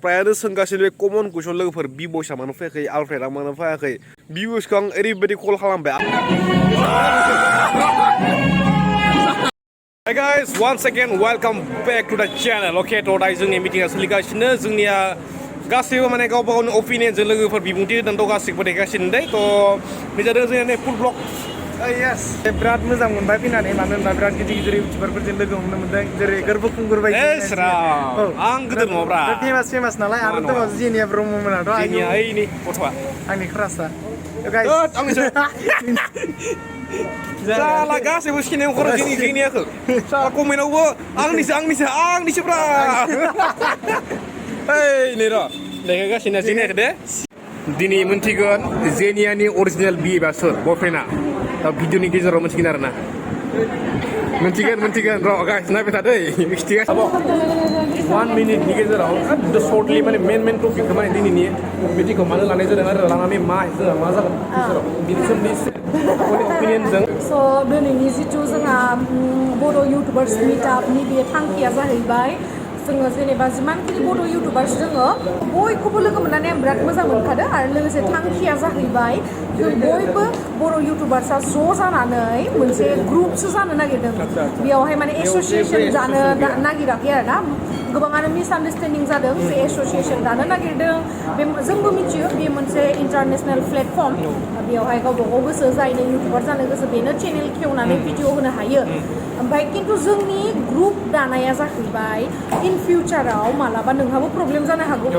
प्रायानो सोंगासिनो बे कमन कुइसन लोगोफोर बि बयसा मानो फैयाखै आलफ्रेडआ मानो फैयाखै बि बयसखौ आं ओरैबायदि कल खालामबाय Hey guys, once again welcome back to the channel. Okay, to दायो जोंनि मिटिंआ सोलिगासिनो जोंनिया गासैबो माने गावबा गावनि ओपिनियनजों लोगोफोर बिबुंथि होदों गासैबो देखासिनो दे थ' निजादों जोंनि फुल ब्लग yes बिराद मोजां मोनबाय फैनानै मानो होनबा बिराद गिदिर गिदिर इउटिउबारफोरजों लोगो हमनो मोनदों जेरै गोरबो खुंगुर बायदि आं गोदोर नङाब्रा फेमास नालाय आरो दङ जेनिया ब्रह्ममोनाथ' जेनिया ओइनि गथ'आ आंनि क्रासआ जाला गासैबो सिनायाव खर' जेनियाखौ जाला कमेन्टआवबो आंनिसोब्रा ओइ नै र' देखायगासिनो जेनियाखौ दे दिनै मोनथिगोन जेनियानि अरिजिनेल बि एबा सोर बयफ्रेन्डआ भिडिअनि गेजेराव मोनथिगोन आरोना मोनथिगोन र' गाइस नायबाय थादै खिथिगासिनो 1 मिनिटनि गेजेराव सर्टलि माने मेन टपिकखौ माने दिनैनि मिटिंखौ मानो लानाय जादों आरो लानानै मा जागोन बिनि सोमोन्दै अपिनियनजों स' दिनैनि जिथु जोंहा बर' इउटुबार्स मिटआपनि बे थांखिया जाहैबाय जोङो जेनेबा जिमानखिनि बर' इउटुबार्स दोङो बयखौबो लोगो मोननानै आं बिराद मोजां मोनखादों आरो लोगोसे थांखिया जाहैबाय जों बयबो बर' इउटुबार्सआ ज' जानानै मोनसे ग्रुपसो जानो नागिरदों बेयावहाय माने एस'सियेसन जानो नागिराखै आरो ना गोबाङानो मिसआन्डारस्टेन्डिं जादों जे एस'सियेसन दानो नागिरदों बे जोंबो मिथियो बे मोनसे इन्टारनेसनेल प्लेटफर्म बेयावहाय गावबा गाव गोसो जायनो इउटुबार जानो गोसो बेनो चेनेल खेवनानै भिडिअ होनो हायो ओमफ्राय खिन्थु जोंनि ग्रुप दानाया जाहैबाय इन फिउचाराव मालाबा नोंहाबो प्रब्लेम जानो हागौ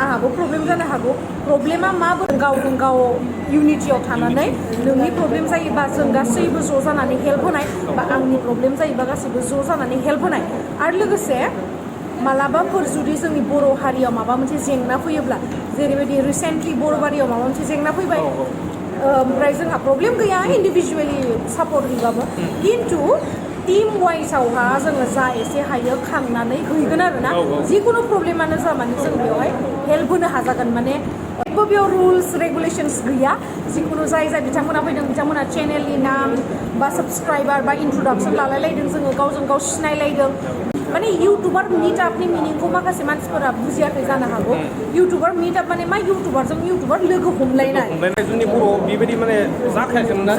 आंहाबो प्रब्लेम जानो हागौ प्रब्लेमा माबोरै गावजों गाव इउनिटियाव थानानै नोंनि प्रब्लेम जायोबा जों गासैबो ज' जानानै हेल्प होनाय बा आंनि प्रब्लेम जायोबा गासैबो ज' जानानै हेल्प होनाय आरो लोगोसे मालाबाफोर जुदि जोंनि बर' हारियाव माबा मोनसे जेंना फैयोब्ला जेरैबायदि रिसेन्टलि बर' हारियाव माबा मोनसे जेंना फैबाय ओमफ्राय जोंहा प्रब्लेम गैया इन्डिभिजुवेलि सापर्ट होबाबो खिन्थु टीम वाइजआवहा जोङो जा एसे हायो खांनानै हैगोन आरो ना जिखुनु प्रब्लेमानो जा माने जों बेवहाय हेल्प होनो हाजागोन माने बेयाव रुल्स रेगुलेशन्स गैया जिखुनु जाय बिथांमोना फैदों बिथांमोना चेनेलनि नाम बा साबस्क्राइबार बा इन्ट्रडाक्सन लालायलायदों जोङो गावजों गाव सिनायलायदों माने इउटुबार मिटआपनि मिनिंखौ माखासे मानसिफोरा बुजियाखै जानो हागौ इउटुबार मिटआप माने मा इउटुबारजों इउटुबार लोगो हमलायनाय जोंनि बर' बेबायदि माने जाखायाखैमोन ना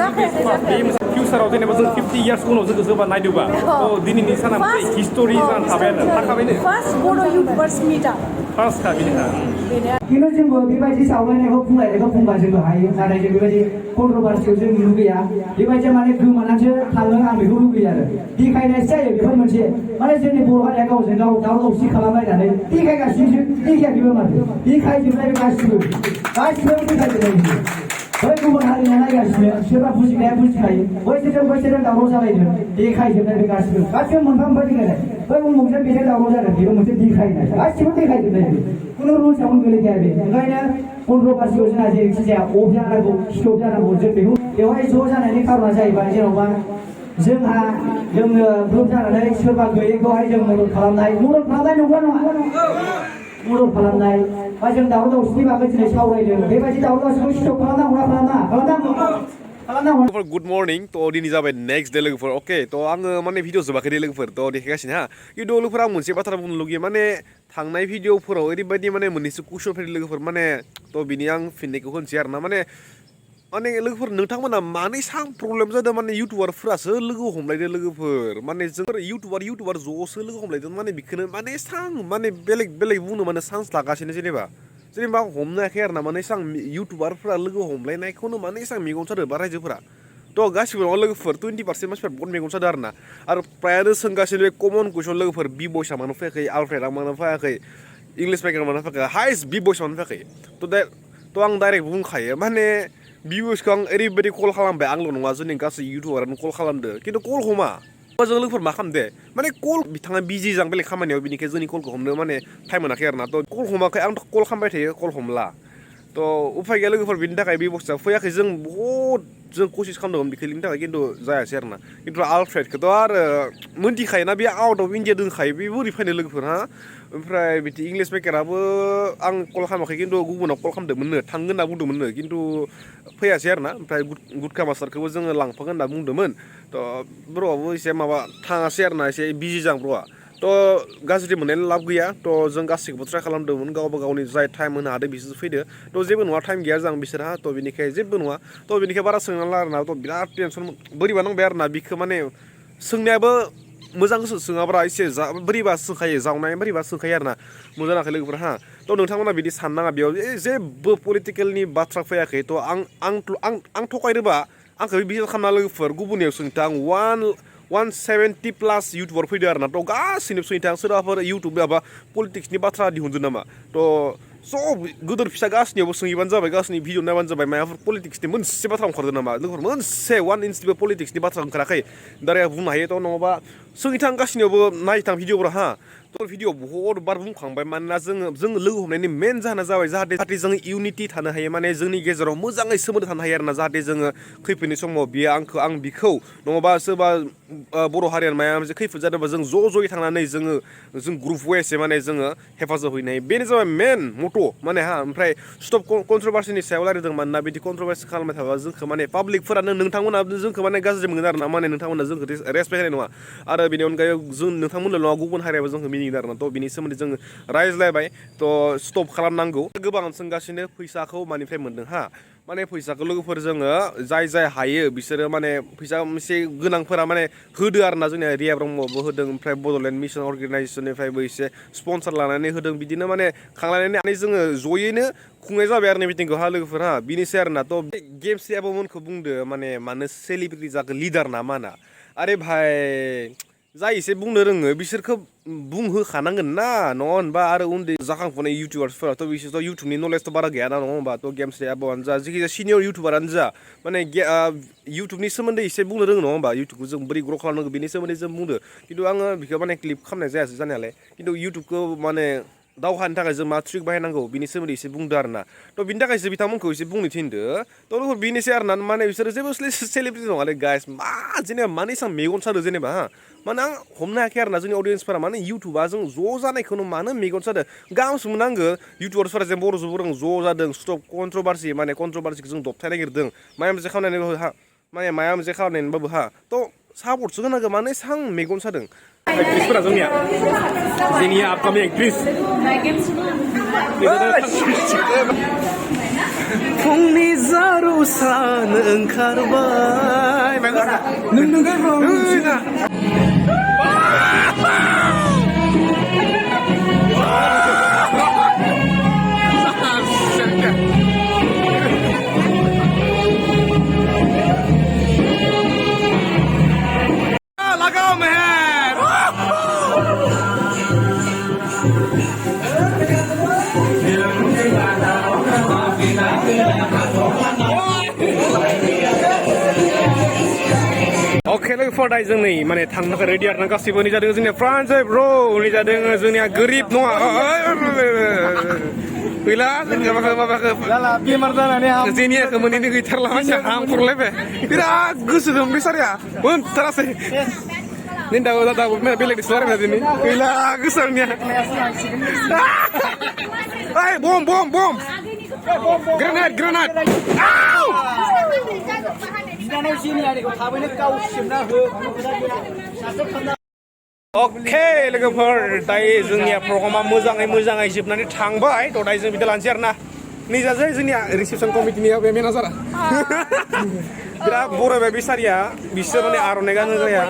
फिउचाराव जेनेबा जों 50 इयार्स उनाव जोङो जोबा नायदोंबा दिनैनि साना मोनसे हिस्ट'रि जानानै थाखाबायनो फार्स्ट बर' इउटुबार्स मिटआप फार्स्टखा बिनिखा खिन्थु जोंबो बेबायदि सावरायनायखौ बुंबा जोंबो हायो नाथाय जों बेबायदि कन्ट्रभार्सियाव जों लुगैया बेबायदि माने गोमानानैसो थाङो आं बेखौ लुगैयो आरो देखायनायसो जायो बेफोर मोनसे माने जोंनि बर' हारिया गावजों गाव दावराव दावसि खालामलायनानै देखायगासिनो देखायाखैबो माथो देखायजोबनाय गासिबो देखायजोबनाय बै गुबुन हारिया नायगासिनो सोरबा बुजिनाया बुजिखायो बैसोरजों दावराव जालायदों देखायजोबनाय बे गासिबो मोनफा देखायनाय बै उमुखजों बेजों दावराव जादों बेबो मोनसे देखायनाय गासिबो देखायजोबनाय खुनु रुल्सआवनो गोलैखाया बे ओंखायनो कन्ट्रभार्सियाव जोंहा जेरैखि जाया अफ जानांगौ स्टप जानांगौ जों बेखौ बेवहाय ज' जानायनि खारना जाहैबाय जेन'बा जोङो ग्रुप जानानै सोरबा गैयैखौहाय जों मदद खालामनाय नंगौ नङा मदद खालामनाय बा जों दावराव दावसिनि बागै दिनै सावरायदों बेबायदि दावराव दावसिखौ स्टप खालामनांगौ गुड मर्निं थ' दिनै जाबाय नेक्स्ट डे लोगोफोर अके थ' आङो माने भिडिअ जोबाखै दे लोगोफोर थ' देखायगासिनो हा खिन्थु लोगोफोर आं मोनसे बाथ्रा बुंनो लुगैयो माने थांनाय भिडिअफोराव ओरैबायदि माने मोननैसो कुइसन फैदों लोगोफोर माने थ' बिनि आं फिननायखौ होनोसै आरो ना माने लोगोफोर नोंथांमोना मानो एसां प्रब्लेम जादों माने इउटुबारफोरासो लोगो हमलायदों लोगोफोर माने जों इउटुबार ज'सो लोगो हमलायदों माने बेखौनो माने एसां माने बेलेग बुंनो माने चान्स लागासिनो जेनेबा हमनो हायाखै आरो ना माने एसां इउटुबारफोरा लोगो हमलायनायखौनो माने एसां मेगन सादों बा रायजोफोरा थ' गासिबो नङा लोगोफोर 20% मानसिफोरा बहुत मेगन सादों आरो ना आरो प्रायानो सोंगासिनो बे कमन कुइसन लोगोफोर बि बयसा मानो फैयाखै आलफ्रेडआ मानो फैयाखै इंलिश मेकार मानो फैयाखै हाइस्ट बि बयसा मानो फैयाखै थ' आं डाइरेक्ट बुंखायो माने बि बयसखौ आं ओरैबायदि कल खालामबाय आंल' नङा जोंनि गासै इउटुबारानो कल खालामदो खिन्थु कल हमा जों लोगोफोर मा खालामदे माने कल बिथाङा बिजि जां बेलेग खामानियाव बिनिखाय जोंनि कलखौ हमनो माने टाइम मोनाखै आरो ना थ' कल हमाखै आंथ' कल खालामबाय थायो कल हमला थ' उफाय गैया लोगोफोर बिनि थाखाय बेबस्था फैयाखै जों बहुद जों कसिस खालामदोंमोन बेखौ लिंनो थाखाय खिन्थु जायासै आरो ना खिन्थु आलफ्रेडखौथ' आरो मोनथिखायोना बे आउट अफ इन्डिया दंखायो बे बोरै फैनो लोगोफोर हा ओमफ्राय बिदि इंलिस मेकाराबो आं कल खालामाखै खिन्थु गुबुनाव कल खालामदोंमोननो थांगोन होनना बुंदोंमोननो खिन्थु फैयासै आरो ना ओमफ्राय गुटखा मास्टारखौबो जोङो लांफागोन होनना बुंदोंमोन थ' ब्र'आबो एसे माबा थाङासै आरो ना एसे बिजि जां ब्र'आ थ' गाज्रि मोननायनि लाब गैया थ' जों गासैखौबो ट्राइ खालामदोंमोन गावबा गावनि जाय टाइम होनो हादों बिसोर फैदो थ' जेबो नङा टाइम गैया जों बिसोरहा थ' बेनिखाय जेबो नङा थ' बेनिखाय बारा सोंना ला आरोना थ' बिराद टेनसन बोरैबा नांबाय आरोना बिखौ माने सोंनायाबो मोजां गोसो सोङाब्रा एसे बोरैबा सोंखायो जावनाय बोरैबा सोंखायो आरोना मोजां नाङाखै लोगोफोर हा थ' नोंथांमोना बिदि साननाङा बेयाव जेबो पलिटिकेलनि बाथ्रा फैयाखै थ' आं थगायदोंबा आंखौ बिजिनेस खालामना लोगोफोर गुबुननियाव सोंथां 170 प्लास इउटुबार फैदो आरोना थ' गासैनिबो सोंथां सोरबाफोर इउटुब एबा पलिटिक्सनि बाथ्रा दिहुनदों नामा थ' सब गोदोर फिसा गासैनियावबो सोंहैबानो जाबाय गासैनि भिडिअ नायबानो जाबाय मायाफोर पलिटिक्सनि मोनसे बाथ्रा ओंखारदों नामा लोगोफोर मोनसे 1 इन्चनिबो पलिटिक्सनि बाथ्रा ओंखाराखै दाराया बुंनो हायो थ' नङाबा सोंहैथां गासैनियावबो नायथां भिडिअफोरा हा थ' भिडिअ बहुद बार बुंखांबाय मानोना जोङो लोगो हमनायनि मेन जाहोना जाबाय जाहाथे जोङो इउनिटि थानो हायो माने जोंनि गेजेराव मोजाङै सोमोन्दो थानो हायो आरोना जाहाथे जोङो खैफोदनि समाव बियो आं बिखौ नङाबा सोरबा बर' हारियानो माया मोनसे खैफोद जादोंबा जों ज'यै थांनानै जों ग्रुप वाइसै माने जोङो हेफाजाब हैनो हायो बेनो जाबाय मेन मट' माने हा ओमफ्राय स्टप कन्ट्रभार्सिनि सायाव रायज्लायदों मानोना बिदि कन्ट्रभार्सि खालामबाय थाबा जोंखौ माने पाब्लिकफोरानो नोंथांमोना जोंखौ माने गाज्रि मोनगोन आरो ना माने नोंथांमोना जोंखौ रेसपेक्ट होनाय नङा आरो बेनि अनगायै जों नोंथांमोनल' नङा गुबुन हारियाबो जोंखौ मिनिगोन आरोना थ' बिनि सोमोन्दै जोङो रायज्लायबाय थ' स्टप खालामनांगौ गोबां सोंगासिनो फैसाखौ मानिफ्राय मोन्दों हा माने फैसाखौ लोगोफोर जोङो जाय हायो बिसोरो माने फैसा एसे गोनांफोरा माने होदो आरोना जोंनिया रिया ब्रह्मआवबो होदों ओमफ्राय बड'लेण्ड मिसन अर्गेनाइजेसननिफ्रायबो एसे स्पन्सार लानानै होदों बिदिनो माने खांलायनानै जोङो ज'यैनो खुंनाय जाबाय आरो मिटिंखौ हा लोगोफोर हा बिनोसै आरोना थ' गेम्स आब'मोनखौ बुंदो माने मानो सेलिब्रिटि जाखो लिडार ना माना आरे भाई जाय एसे बुंनो रोङो बिसोरखौ बुंहोखानांगोन ना नङा होनबा आरो उन्दै जाखांफुनाय इउटुबार्सफोराथ' बिसोरथ' इउटुबनि नलेजथ' बारा गैया ना नङा होनबा थ' गेम्स आब'आनो जा जिखिजाया सिनियर इउटुबारानो जा माने इउटुबनि सोमोन्दै एसे बुंनो रोङो नङा होनबा इउटुबखौ जों बोरै ग्र' खालामनांगौ बेनि सोमोन्दै जों बुंदो खिन्थु आङो बेखौ माने क्लिप खालामनाय जायासै जानायालाय खिन्थु इउटुबखौ माने दावहानि थाखाय जों मा ट्रिक बाहायनांगौ बिनि सोमोन्दै एसे बुंदो आरोना थ' बिनि थाखायसो बिथांमोनखौ एसे बुंनो थिनदो थ' बेनोसै आरोना माने बिसोरो जेबो सेलिब्रिटि नङालै गाइस मा जेनेबा मानो एसेबां मेगन सादो जेनेबा हा माने आं हमनो हायाखै आरोना जोंनि अडियेन्सफोरा माने इउटुबा जों ज' जानायखौनो मानो मेगन सादो गाहामसो मोननांगो इउटुबार्सफोरा जेन बर' ज' जादों स्टप कन्ट्रभार्सि माने कन्ट्रभार्सिखौ जों दबथाय नागिरदों माबा मोनसे खालामनानैबाबो हा माने माबा मोनसे खालामनानैबाबो हा थ' सापर्टसो होनांगौ मानो एसां मेगन सादों एक्ट्रिसफोरा जोंनिया आपकामिं एक्ट्रिस फुंनि जारौ सान ओंखारबाय लगाओ मेहर अके लोगोफोर दाय जों नै माने थांनो थाखाय रेडि आरोना गासैबो नै जादों जोंनिया फ्रान्स ब्र' नै जादों जोंनिया गोरिब नङा गैला जोंनिया माबाखौ बेमार जानानै जेनियाखौ मोनैनो गैथारला मानसिया हांखुरलायबाय बिराद गोसो दं बेसारिया मोनथारासै नै दाबो बेलेग रायलायना दिनै गैला गोसोनिया ओइ बम ग्रेनेड अके लोगोफोर दायो जोंनिया प्रग्रामा मोजाङै जोबनानै थांबाय थ' दायो जों बिदि लानोसै आरोना निजाजों जोंनिया रिसेपसन कमिटिनि बे मेनेजारा बिराद बरायबाय बेसारिया बिसोर माने आर'नाइ गानो जाया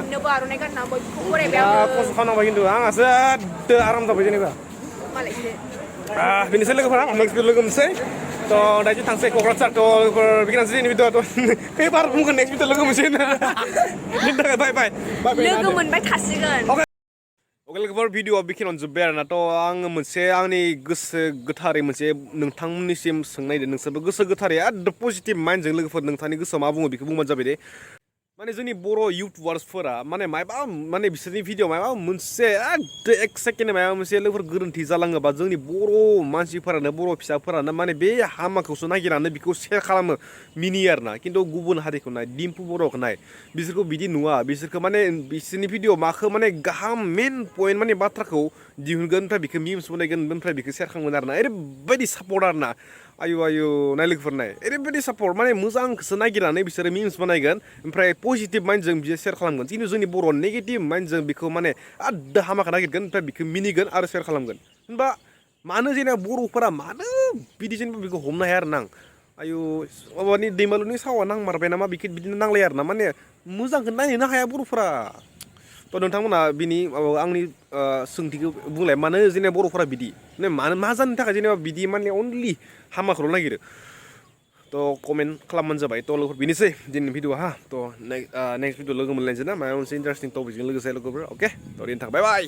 खस्थ' खालामनांबाय खिन्थु आंहासो आराम जाबाय जेनेबा बेनोसै लोगोफोरा नेक्स्ट भिडिअ लोगो मोनसै थ' दायो थांसै क'क्राझार थ' बिगिनानसै जोंनि भिडिअ'आथ' खैबार बुंगोन नेक्स्ट भिडिअ लोगो मोनसै बिनि थाखाय बाय लोगो मोनबाय थासिगोन अके लोगोफोर भिडिअआ बेखिनियावनो जोब्बाय आरोना थ' आङो मोनसे आंनि गोसो गोथारै मोनसे नोंथांमोननिसिम सोंनायदों नोंसोरबो गोसो गोथारै एकदम पजिटिभ माइन्डजों लोगोफोर नोंथांनि गोसोआव मा बुङो बेखौ बुंबानो जाबाय दे माने जोंनि बर' इउटुबार्सफोरा माने मायबा माने बिसोरनि भिडिअ मायबा मोनसे एक सेकेन्ड मायबा मोनसे लोगोफोर गोरोन्थि जालाङोबा जोंनि बर' मानसिफोरानो बर' फिसाफोरानो माने बे हामाखौसो नागिरनानै बेखौ शेयार खालामो मिनियो आरोना खिन्थु गुबुन हारिखौ नाय डिम्पु बर'खौ नाय बिसोरखौ बिदि नुवा बिसोरखौ माने बिसोरनि भिडिअ माखौ माने गाहाम मेन पइन्ट माने बाथ्राखौ दिहुनगोन ओमफ्राय बेखौ मिम्स बनायगोन ओमफ्राय बेखौ शेयार खालामगोन आरोना ओरैबायदि सापर्ट आरोना आयु आयु नाय लोगोफोर नाय ओरैबायदि सापर्ट माने मोजांखौसो नागिरनानै बिसोरो मिम्स बानायगोन ओमफ्राय पजिटिभ माइन्डजों बियो शेयार खालामगोन खिन्थु जोंनि बर' नेगेटिभ माइन्डजों बेखौ माने आददा हामाखौ नागिरगोन ओमफ्राय बेखौ मिनिगोन आरो शेयार खालामगोन होनबा मानो जेनेबा बर'फोरा मानो बिदि जेनेबा बेखौ हमनो हाया आरो ना आयु माबानि दैमालुनि सावा नांमारबाय नामा बेखौ बिदिनो नांलाया आरो ना माने मोजांखौ नायनोनो हाया बर'फोरा थ' नोंथांमोना बिनि आंनि सोंथिखौ बुंलाय मानो जेनेबा बर'फोरा बिदि मानो मा जानो थाखाय जेनेबा बिदि माने अनलि हामाखौल' नागिरो थ' कमेन्ट खालामबानो जाबाय थ' लोगोफोर बेनोसै दिनैनि भिडिअ हा थ' नेक्स्ट भिडिअ लोगो मोनलायनोसै ना माबा मोनसे इन्टारेस्टिं टपिकजों लोगोसे लोगोफोर अके थ' दिनै थांबाय बाय